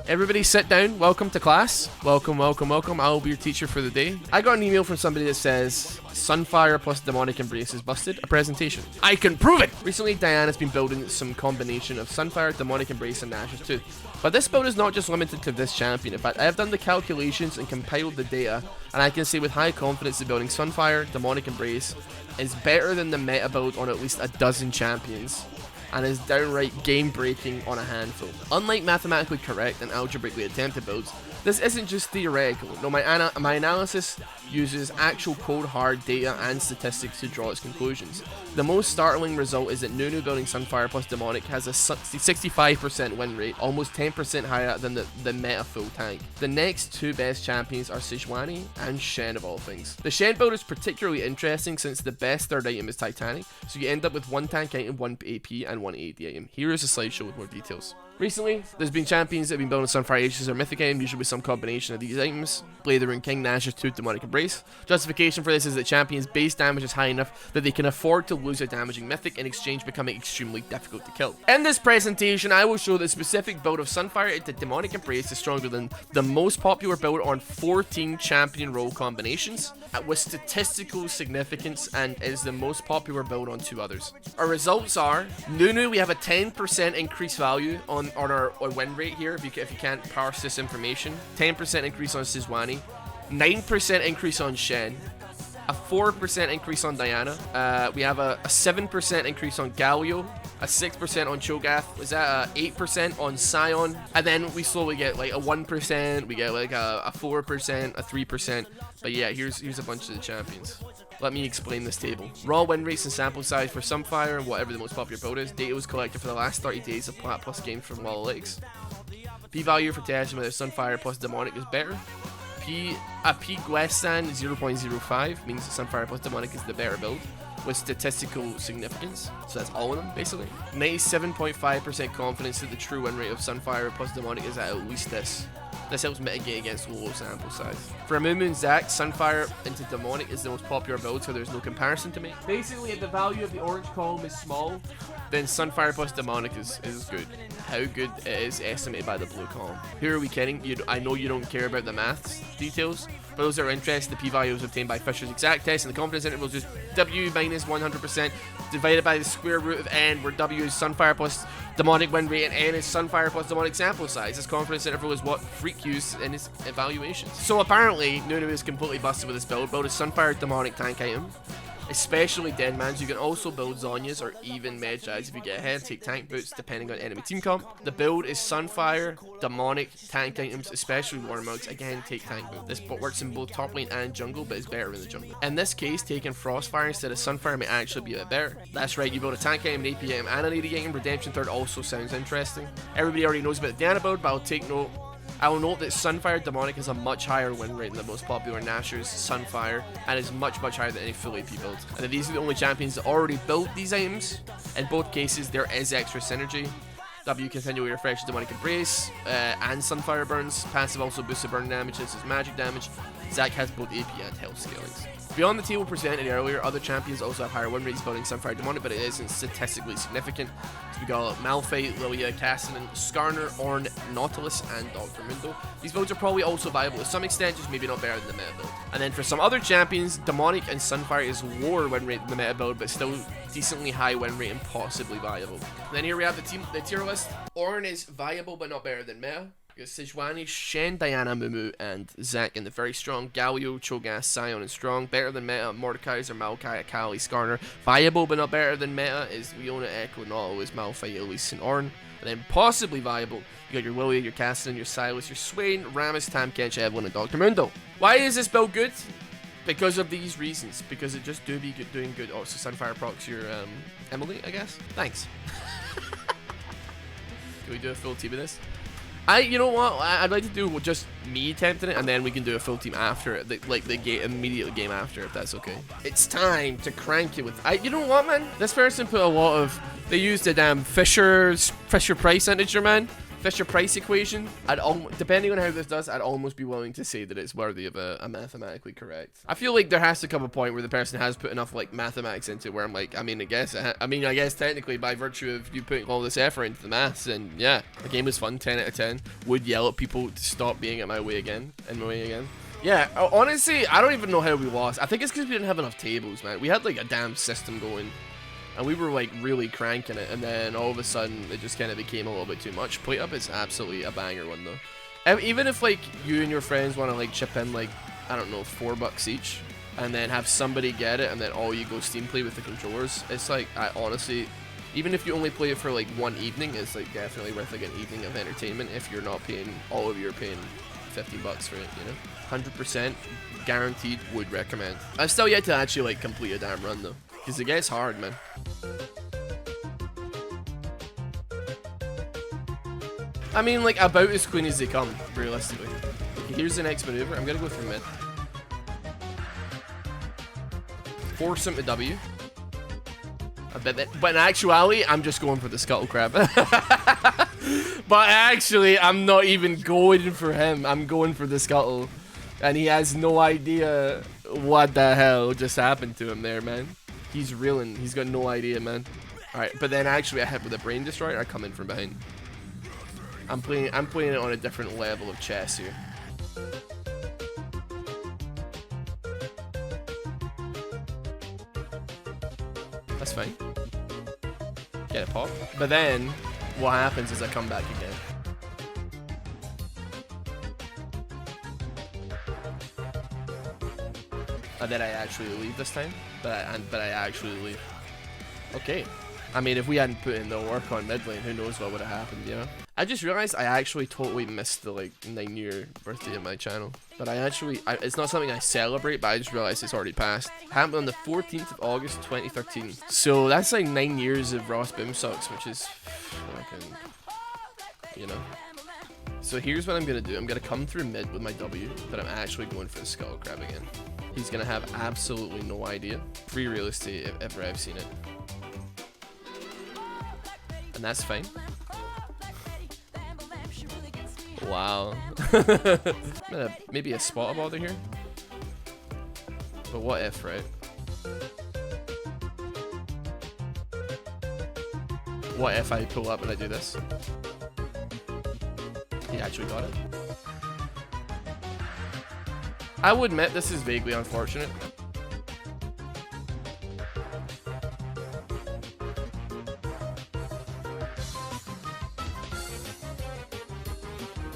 Everybody sit down. Welcome to class. Welcome, welcome, welcome. I will be your teacher for the day. I got an email from somebody that says, Sunfire plus Demonic Embrace is busted. A presentation. I can prove it! Recently, Diana's been building some combination of Sunfire, Demonic Embrace, and Nash's too. But this build is not just limited to this champion. In fact, I have done the calculations and compiled the data, and I can say with high confidence that building Sunfire, Demonic Embrace is better than the meta build on at least a dozen champions, and is downright game-breaking on a handful. Unlike mathematically correct and algebraically attempted builds, this isn't just theoretical. No, my analysis uses actual cold hard data and statistics to draw its conclusions. The most startling result is that Nunu building Sunfire plus Demonic has a 65% win rate, almost 10% higher than the meta full tank. The next two best champions are Sejuani and Shen of all things. The Shen build is particularly interesting since the best third item is Titanic, so you end up with one tank item, one AP, and one AD item. Here is a slideshow with more details. Recently, there's been champions that have been building Sunfire Aegis or Mythic item, usually with some combination of these items. Blade the Rune King, Nash's 2, Demonic Embrace. Justification for this is that champions' base damage is high enough that they can afford to lose a damaging Mythic, in exchange becoming extremely difficult to kill. In this presentation, I will show the specific build of Sunfire into Demonic Embrace is stronger than the most popular build on 14 champion role combinations, with statistical significance, and is the most popular build on 2 others. Our results are, Nunu, we have a 10% increased value on our win rate here, if you can't parse this information. 10% increase on Sejuani, 9% increase on Shen, a 4% increase on Diana. We have a 7% increase on Galio, a 6% on Cho'Gath. Was that a 8% on Sion? And then we slowly get like a 1%, we get like a 4%, a 3%. But yeah, here's a bunch of the champions. Let me explain this table. Raw win rates and sample size for Sunfire and whatever the most popular build is. Data was collected for the last 30 days of Plat Plus games from Analytics. P-value for testing whether Sunfire plus Demonic is better. A peak Westan 0.05 means that Sunfire plus Demonic is the better build, with statistical significance. So that's all of them, basically. 97.5% confidence that the true win rate of Sunfire plus Demonic is at least this. This helps mitigate against low sample size. For a Moon Zac, Sunfire into Demonic is the most popular build, so there's no comparison to make. Basically, if the value of the orange column is small, then Sunfire plus Demonic is good. How good it is estimated by the blue column. Here are we kidding? I know you don't care about the maths details. For those that are interested, the p-value was obtained by Fisher's exact test, and the confidence interval is just W minus 100% divided by the square root of N, where W is Sunfire plus Demonic win rate and N is Sunfire plus Demonic sample size. This confidence interval is what Freak used in his evaluations. So apparently, Nunu is completely busted with this build. Build a Sunfire Demonic tank item, especially Deadmans. You can also build Zhonya's or even Medjai's if you get ahead. Take tank boots depending on enemy team comp. The build is Sunfire, Demonic, tank items, especially Warmugs. Again, take tank boot. This works in both top lane and jungle, but is better in the jungle. In this case, taking Frostfire instead of Sunfire may actually be a bit better. That's right, you build a tank item, an AP item, and an AD item. Redemption Third also sounds interesting. Everybody already knows about the Diana build, but I will note that Sunfire Demonic has a much higher win rate than the most popular Nashor's Sunfire, and is much and than any full AP build. And that these are the only champions that already built these items. In both cases, there is extra synergy. W continually refreshes Demonic Embrace, and Sunfire burns. Passive also boosts the burn damage, this is magic damage. Zac has both AP and health scalings. Beyond the table presented earlier, other champions also have higher win rates building Sunfire Demonic, but it isn't statistically significant. So we got Malphite, Lilia, Cassian, Skarner, Ornn, Nautilus, and Dr. Mundo. These builds are probably also viable to some extent, just maybe not better than the meta build. And then for some other champions, Demonic and Sunfire is lower win rate than the meta build, but still decently high win rate and possibly viable. And then here we have the tier list. Ornn is viable but not better than meta. We got Sejuani, Shen, Diana, Mumu, and Zac in the very strong. Galio, Cho'Gath, Sion, and strong. Better than meta, Mordekaiser, Maokai, Akali, Skarner. Viable but not better than meta is Leona, Echo, Nautilus, Malphite, Elise, and Ornn. And then possibly viable, you got your Lilia, your Cassian, your Silas, your Swain, Rammus, Tahm Kench, Evelynn, and Dr. Mundo. Why is this build good? Because of these reasons. Because it just doing good. Oh, so Sunfire procs your Emily, I guess? Thanks. Can we do a full team of this? You know what? I'd like to do just me attempting it, and then we can do a full team after it, immediate game after, if that's okay. It's time to crank it with. You know what, man? This person put a lot of. They used the damn Fisher Price integer, man. Fisher Price equation, depending on how this does, I'd almost be willing to say that it's worthy of a mathematically correct. I feel like there has to come a point where the person has put enough like mathematics into it where I'm like, I guess technically by virtue of you putting all this effort into the maths, and yeah, the game was fun, 10 out of 10. Would yell at people to stop being at my way again. Yeah, honestly, I don't even know how we lost. I think it's because we didn't have enough tables, man. We had like a damn system going. And we were like really cranking it, and then all of a sudden it just kind of became a little bit too much. Plate Up is absolutely a banger one though. Even if like you and your friends want to like chip in like, I don't know, $4 each, and then have somebody get it, and then all you go Steam play with the controllers, it's like, I honestly, even if you only play it for like one evening, it's like definitely worth like an evening of entertainment if you're not paying, all of you are paying $50 for it, you know? 100% guaranteed would recommend. I've still yet to actually like complete a damn run though. Because it gets hard, man. I mean, like, about as clean as they come, realistically. Okay, here's the next maneuver. I'm going to go through mid. Force him to W. But in actuality, I'm just going for the scuttle crab. But actually, I'm not even going for him. I'm going for the scuttle. And he has no idea what the hell just happened to him there, man. He's reeling. He's got no idea, man. Alright, but then actually I hit with a brain destroyer. I come in from behind. I'm playing it on a different level of chess here. That's fine. Get it pop. But then what happens is I come back again. And then I actually leave this time, but I actually leave. Okay. I mean, if we hadn't put in the work on mid lane, who knows what would have happened, you know? I just realized I actually totally missed the, like, 9-year birthday of my channel. But it's not something I celebrate, but I just realized it's already passed. Happened on the 14th of August, 2013. So that's like 9 years of RossBoomsocks, which is fucking, you know? So here's what I'm gonna do. I'm gonna come through mid with my W, but I'm actually going for the scuttle crab again. He's gonna have absolutely no idea. Free real estate if ever I've seen it. And that's fine. Wow. Maybe a spot bother here. But what if, right? What if I pull up and I do this? He actually got it. I will admit this is vaguely unfortunate.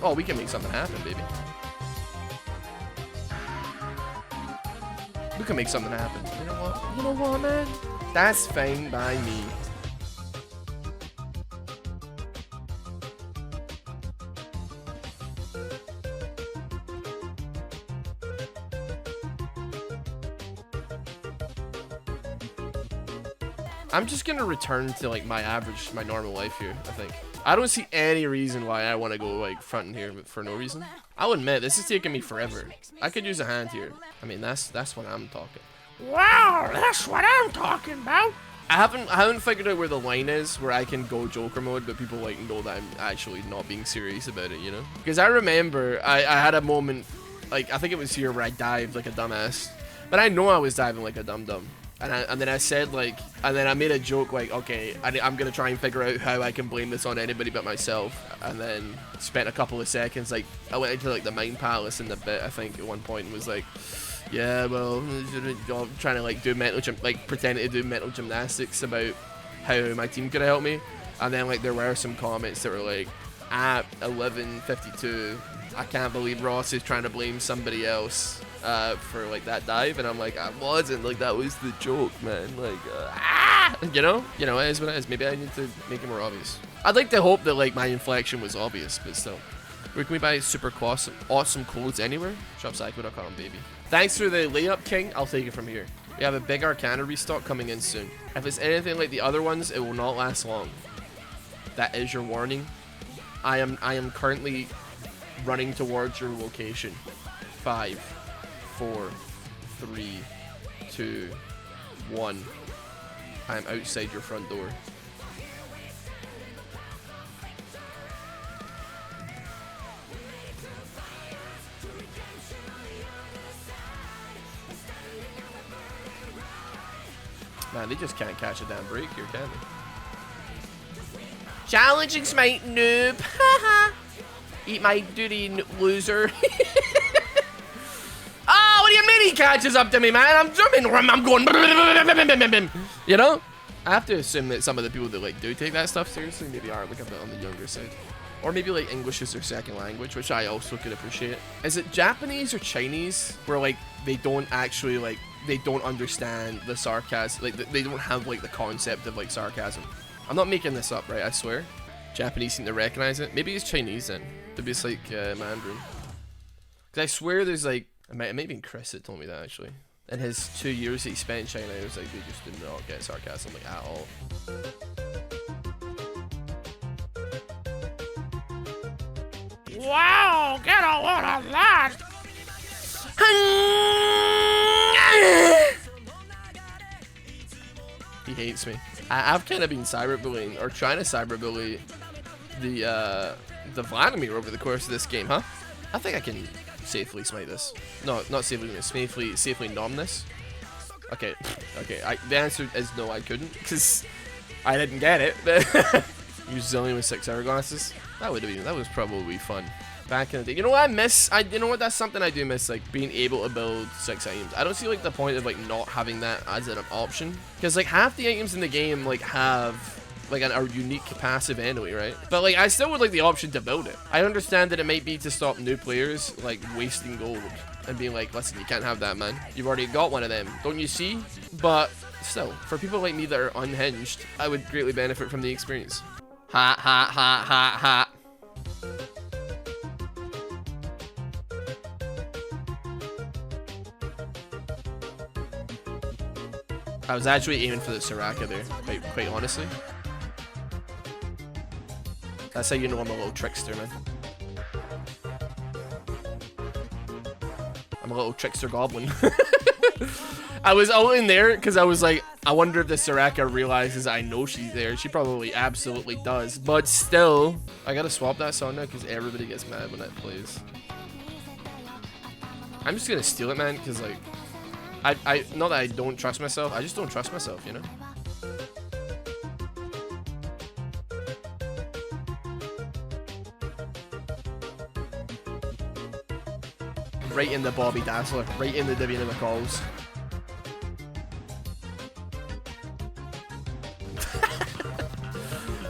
Oh, we can make something happen, baby. We can make something happen. You know what? You know what, man? That's fine by me. I'm just gonna return to like my normal life here, I think. I don't see any reason why I want to go like fronting here for no reason. I'll admit, this is taking me forever. I could use a hand here. I mean, that's what I'm talking. Wow, that's what I'm talking about. I haven't figured out where the line is where I can go Joker mode, but people like know that I'm actually not being serious about it, you know? Because I remember I had a moment, like I think it was here where I dived like a dumbass, but I know I was diving like a dum-dum. And then I said like, and then I made a joke like, okay, I'm gonna try and figure out how I can blame this on anybody but myself. And then spent a couple of seconds, like I went into like the Mind Palace in the bit, I think at one point, and was like, yeah, well, I'm trying to like do pretend to do mental gymnastics about how my team could have helped me. And then like there were some comments that were like, at 11:52, I can't believe Ross is trying to blame somebody else for like that dive, and I'm like, I wasn't, like that was the joke, man, like you know it is what it is. Maybe I need to make it more obvious. I'd like to hope that like my inflection was obvious, but still. Where can we buy super awesome clothes anywhere? Shopsycho.com, baby. Thanks for the layup, King. I'll take it from here. We have a big Arcana restock coming in soon. If it's anything like the other ones, it will not last long. That is your warning. I am currently running towards your location. 5, 4, 3, 2, 1. I am outside your front door. Man, they just can't catch a damn break here, can they? Challenging smite, noob. Haha. Eat my duty, loser. Oh, what do you mean he catches up to me, man? I'm zooming. I'm going. You know? I have to assume that some of the people that like do take that stuff seriously maybe are like a bit on the younger side. Or maybe like English is their second language, which I also could appreciate. Is it Japanese or Chinese where like they don't actually like, they don't understand the sarcasm, like they don't have like the concept of like sarcasm. I'm not making this up, right? I swear. Japanese seem to recognize it. Maybe it's Chinese then. Maybe it's like Mandarin. Because I swear there's like, it might have been Chris that told me that actually. In his 2 years that he spent in China, it was like they just did not get sarcasm like at all. Wow, get a load of that! He hates me. I've kind of been cyberbullying, or trying to cyberbully the Vladimir over the course of this game, huh? I think I can safely smite this. No, not safely, safely nom this. Okay, okay. The answer is no, I couldn't, because I didn't get it. Use Zillion with 6 hourglasses. That was probably fun. Back in the day. You know what I miss? You know what? That's something I do miss, like being able to build 6 items. I don't see like the point of like not having that as an option, because like half the items in the game like have like a unique passive anyway, right? But like I still would like the option to build it. I understand that it might be to stop new players like wasting gold and being like, listen, you can't have that, man. You've already got one of them, don't you see? But still, for people like me that are unhinged, I would greatly benefit from the experience. Ha ha ha ha ha. I was actually aiming for the Soraka there, quite honestly. That's how you know I'm a little trickster, man. I'm a little trickster goblin. I was out in there because I was like, I wonder if the Soraka realizes I know she's there. She probably absolutely does. But still, I gotta swap that song now because everybody gets mad when that plays. I'm just gonna steal it, man, because like, not that I don't trust myself, I just don't trust myself, you know? Right in the Bobby Dazzler, right in the Davina McCalls.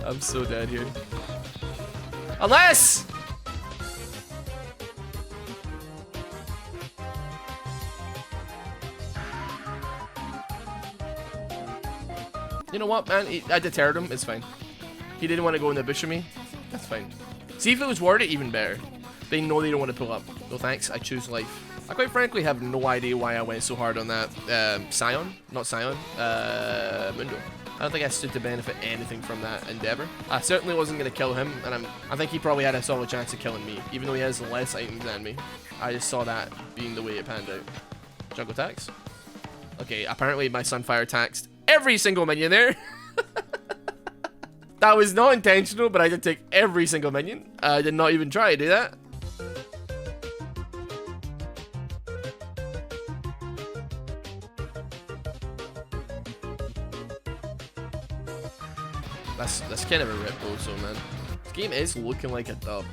I'm so dead here. Unless! You know what, man? I deterred him. It's fine. He didn't want to go in the bush with me. That's fine. See, if it was worth it, even better. They know they don't want to pull up. No thanks. I choose life. I quite frankly have no idea why I went so hard on that Scion. Not Scion. Mundo. I don't think I stood to benefit anything from that endeavor. I certainly wasn't going to kill him, and I think he probably had a solid chance of killing me, even though he has less items than me. I just saw that being the way it panned out. Jungle tax. Okay, apparently my Sunfire taxed every single minion there. That was not intentional, but I did take every single minion. I did not even try to do that. That's kind of a rip also, man. This game is looking like a dub.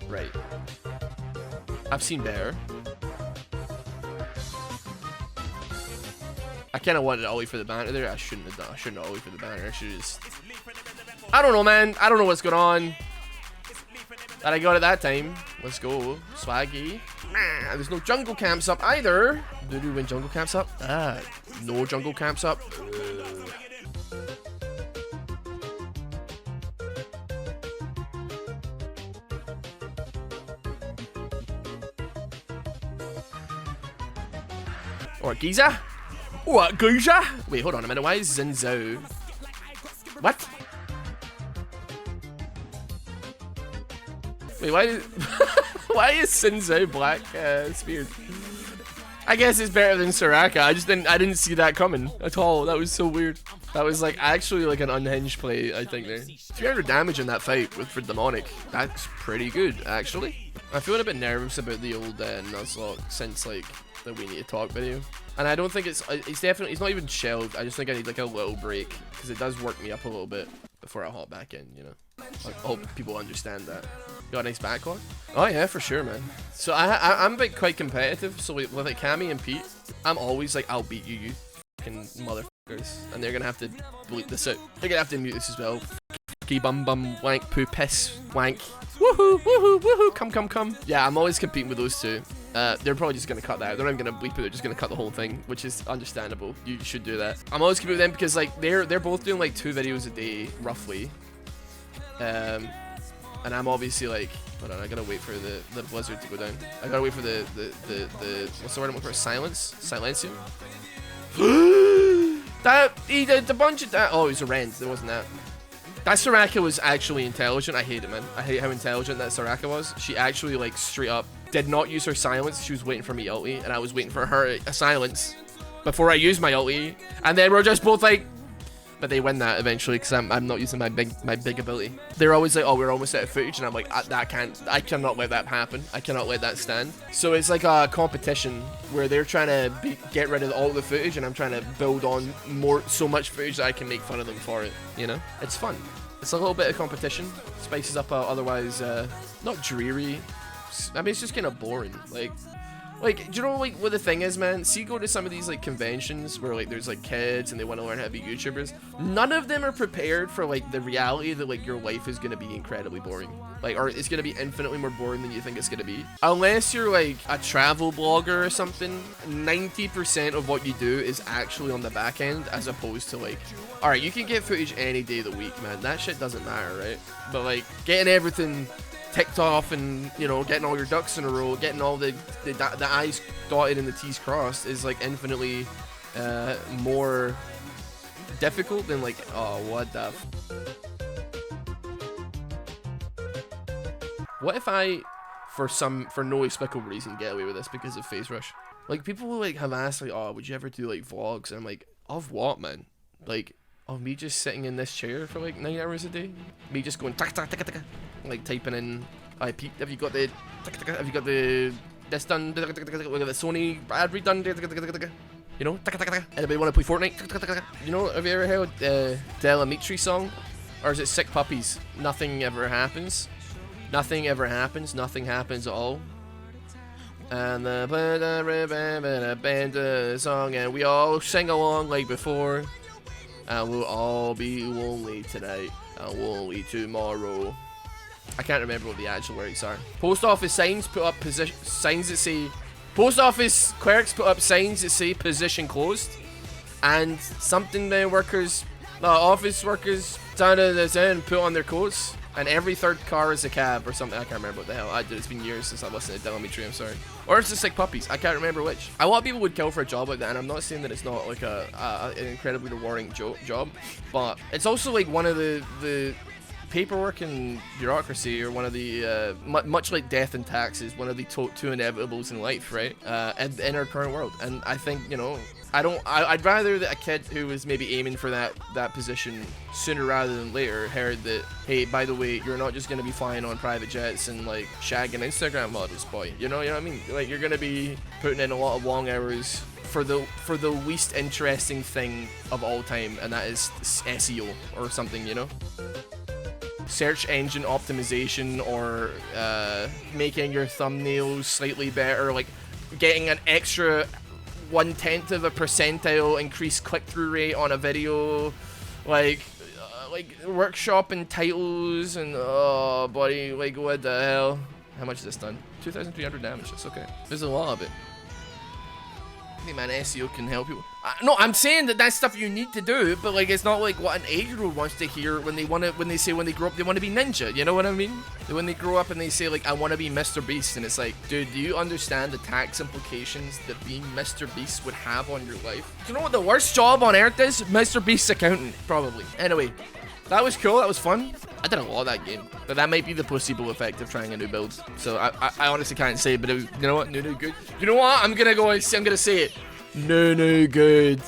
Right. I've seen better. I kind of wanted to ollie for the banner there. I shouldn't have done. I shouldn't have ollie for the banner. I should just... I don't know, man. I don't know what's going on. That I got it that time. Let's go. Swaggy. Nah, there's no jungle camps up either. Nunu when jungle camps up? Ah, no jungle camps up. Or Giza? What, Giza? Wait, hold on a minute. Why is Xin Zhao? What? Wait, why is why is Xin Zhao black speared? I guess it's better than Soraka. I didn't see that coming at all. That was so weird. That was like actually like an unhinged play, I think there. 300 damage in that fight for demonic. That's pretty good, actually. I'm feeling a bit nervous about the old Nuzlocke since like the We Need to Talk video. And I don't think it's definitely, it's not even shelved. I just think I need like a little break because it does work me up a little bit before I hop back in, you know. I hope people understand that. Got a nice backline? Oh yeah, for sure, man. So I'm like quite competitive. So with like Cammy and Pete, I'm always like, I'll beat you, you fucking motherfuckers. And they're gonna have to bleep this out. They're gonna have to mute this as well. Bum bum wank poo piss wank. Woohoo woohoo woohoo, come. Yeah, I'm always competing with those two. They're probably just gonna cut that out. They're not even gonna bleep it, they're just gonna cut the whole thing, which is understandable. You should do that. I'm always competing with them because like they're both doing like 2 videos a day roughly. And I'm obviously like, hold on, I gotta wait for the blizzard to go down. I gotta wait for the what's the word I'm looking for? Silencium. That he did a bunch of that. Oh, it was a rend. It wasn't that. That Soraka was actually intelligent. I hate it, man. I hate how intelligent that Soraka was. She actually, like, straight up did not use her silence. She was waiting for me ulti, and I was waiting for her silence before I used my ulti. And then we're just both like, but they win that eventually because I'm not using my big ability. They're always like, oh, we're almost out of footage, and I'm like, I cannot let that happen. I cannot let that stand. So it's like a competition where they're trying to get rid of all the footage, and I'm trying to build on so much footage that I can make fun of them for it. You know, it's fun. It's a little bit of competition. Spices up otherwise not dreary. I mean, it's just kind of boring. Like, do you know, like, what the thing is, man? See, go to some of these, like, conventions where, like, there's, like, kids and they want to learn how to be YouTubers. None of them are prepared for, like, the reality that, like, your life is going to be incredibly boring. Like, or it's going to be infinitely more boring than you think it's going to be. Unless you're, like, a travel blogger or something, 90% of what you do is actually on the back end as opposed to, like, alright, you can get footage any day of the week, man. That shit doesn't matter, right? But, like, getting everything ticked off and, you know, getting all your ducks in a row, getting all the I's dotted and the T's crossed is like infinitely more difficult than like, oh, what the what if I for no explicable reason get away with this because of Phase Rush? Like, people will like have asked like, oh, would you ever do like vlogs? And I'm like, of what, man? Like, of me just sitting in this chair for like 9 hours a day? Me just going taka taka taka taka, like typing in, I Pete, have you got the have you got this done? We got the Sony ad read done. You know, anybody want to play Fortnite? You know, have you ever heard the Delamitri song? Or is it Sick Puppies? Nothing ever happens. Nothing ever happens. Nothing happens at all. And the band song, and we all sing along like before. And we'll all be lonely tonight, and lonely tomorrow. I can't remember what the actual lyrics are. Post office signs put up signs that say, post office clerks put up signs that say position closed, and something the workers, office workers, put on their coats, and every 3rd car is a cab or something. I can't remember what the hell. It's been years since I listened to Delamitri, I'm sorry. Or it's the Sick Puppies. I can't remember which. A lot of people would kill for a job like that, and I'm not saying that it's not like an incredibly rewarding job, but it's also like one of the paperwork and bureaucracy, or one of the much like death and taxes, one of the two inevitables in life, right? In our current world. And I think, you know, I'd rather that a kid who was maybe aiming for that position sooner rather than later heard that, hey, by the way, you're not just gonna be flying on private jets and like shagging Instagram models, boy. You know what I mean? Like, you're gonna be putting in a lot of long hours for the least interesting thing of all time, and that is SEO or something, you know? Search engine optimization, or making your thumbnails slightly better, like getting an extra 1/10 of a percentile increased click-through rate on a video, like workshopping titles, and oh buddy, like what the hell? How much is this done? 2,300 damage. That's okay. There's a lot of it. I think, man, SEO can help you. No, I'm saying that that's stuff you need to do, but like, it's not like what an 8-year-old wants to hear when they say when they grow up they want to be ninja. You know what I mean? When they grow up and they say like, I want to be Mr. Beast, and it's like, dude, do you understand the tax implications that being Mr. Beast would have on your life? Do you know what the worst job on earth is? Mr. Beast's accountant, probably. Anyway, that was cool. That was fun. I did a lot of that game, but that might be the placebo effect of trying a new build. So I honestly can't say, but it was, you know what, Nunu good. You know what? I'm gonna say it. Nunu good.